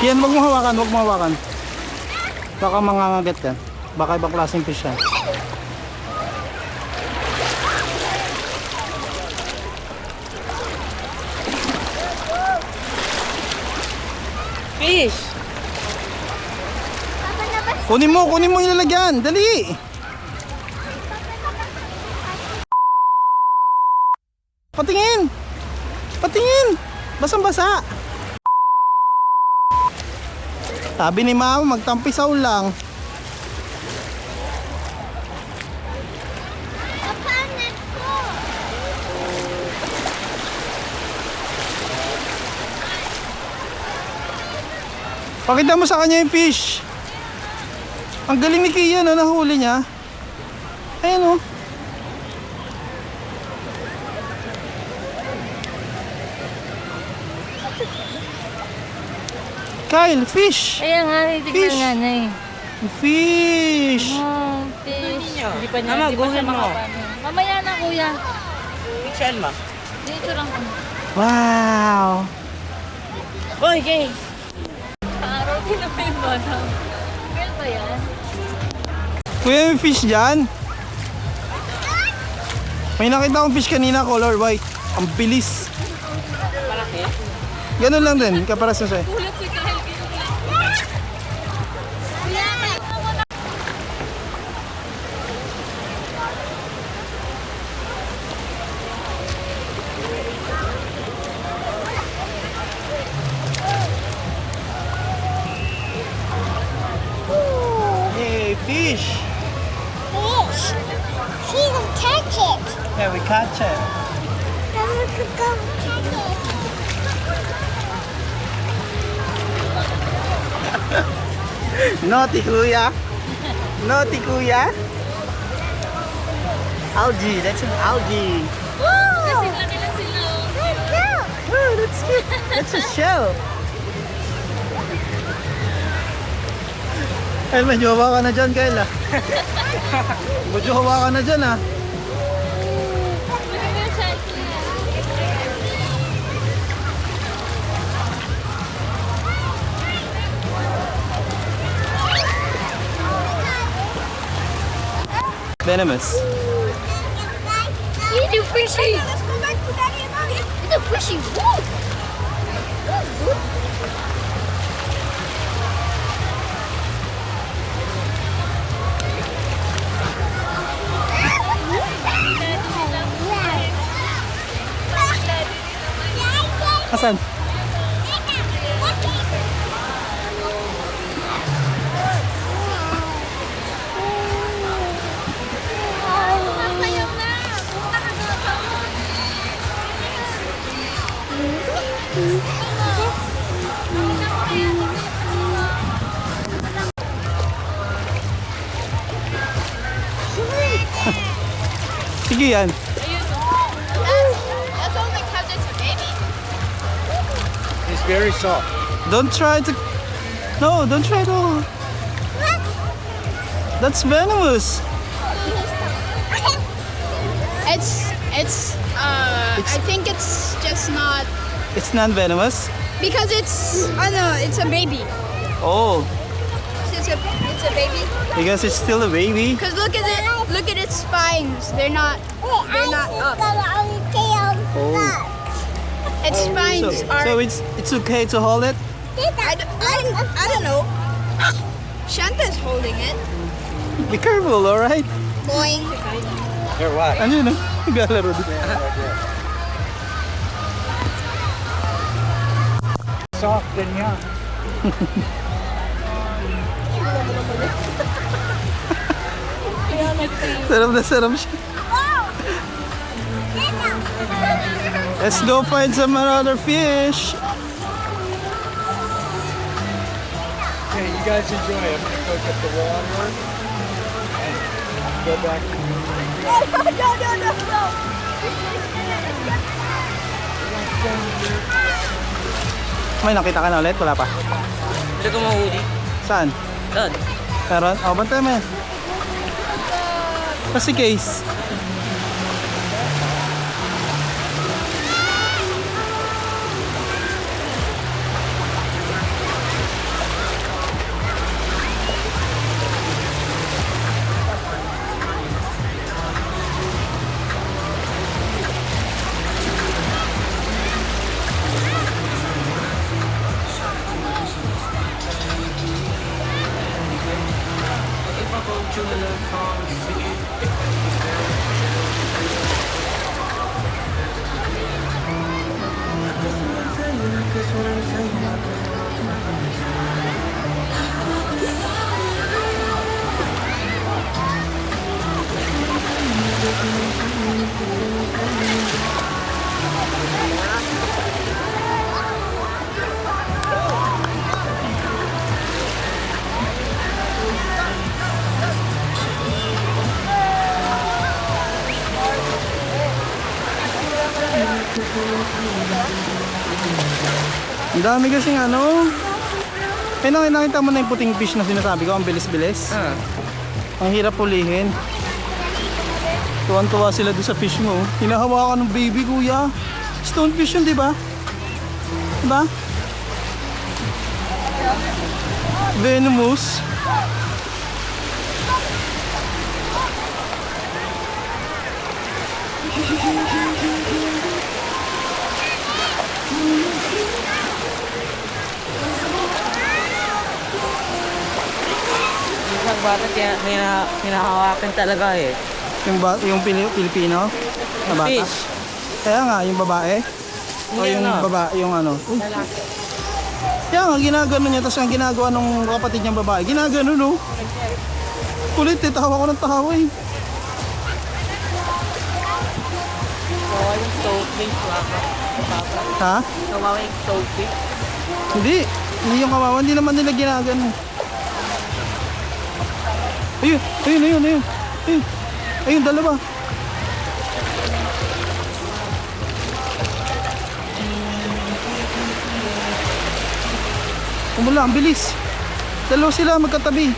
Yan, wag mo hawakan, wag mo hawakan. Baka mangangagat yan. Baka ibang klaseng fish yan. Fish! Kunin mo yung lalagyan. Dali! Patingin! Patingin! Basang-basa! Sabi ni mama, magtampisaw lang. Pakita mo sa kanya yung fish. Ang galing ni Kia, no? Nahuli niya. Ayan, oh. Kyle, fish! Ayan nga, titignan nga na eh. Fish! Oh, fish. Hindi pa niya, Mama, hindi pa siya guhin mo. makapano. Mamaya na kuya. Picturean mo. Dito lang kami. Wow! Boy, gay! Araw din na may bata. Real ba yan? Kuya, may fish dyan? May nakita akong fish kanina, color white. Ang bilis. Malaki? Ganun lang din, kaparas na siya. Ulat si Kyle. Kuya, Hey, fish! Fish. See them catch it. Yeah, we catch it. Then we could go catch it. Naughty kuya. Naughty kuya. Algae, that's an algae. kasi laki lang sila. Oh, that's cute. That's a shell. Ay, medyo hawa ka na dyan, Kyle, ah. Medyo hawa ka na dyan, ah. Maganda siya, kuya. Venomous. You do fishy. Let's go back to Daddy and Mommy. You do fishy. Woo. Asan? Sige yan. That's only because it's a baby. It's very soft. Don't try to... No, don't try to... That's venomous. It's I think it's just not It's non-venomous. because it's it's a baby. Oh, It's a baby. because it's still a baby. Because look at its spines. They're not up. Oh. Its spines are. So it's okay to hold it? I don't know. Shanta's holding it. Be careful, alright? Boing. Here, what? Ano yun, ah? Naglalaro din. Soft and young. Sarap na sarap siya. Let's go find some other fish. Okay, you guys enjoy. I'm gonna go get the water and go back. No. May nakita ka na ulit? Wala pa. Hindi ko mahuli. Saan? Doon. Meron? Oh, bantay mo yan. Kasi case. Ang dami kasing ano. Eh, nakita mo na yung puting fish na sinasabi ko, ang bilis-bilis. Ang hirap pulihin. Tuwan-tuwa sila doon sa fish mo. Hinahawakan ng baby, kuya. Stonefish yun, di ba? Diba? Venomous. Isang bata kaya hinahawakan talaga eh. Yung Pilipino na bata. Fish. Kaya nga, yung babae. O Hindi, yung ano? babae, yung ano. Lalaki. Kaya nga, ginagano niya. Tapos ang ginagawa ng kapatid niyang babae, ginagano, no? Kulit eh, tawa ko ng tawa eh. Kawawa yung stovefish, Papa. Ha? Kawawa yung stovefish. Hindi. Hindi yung kawawa, hindi naman nila ginagano. Ayun, ayun, ayun, ayun. Ayun, ayun, dalawa. Umula, ang bilis. Dalawa sila magkatabi.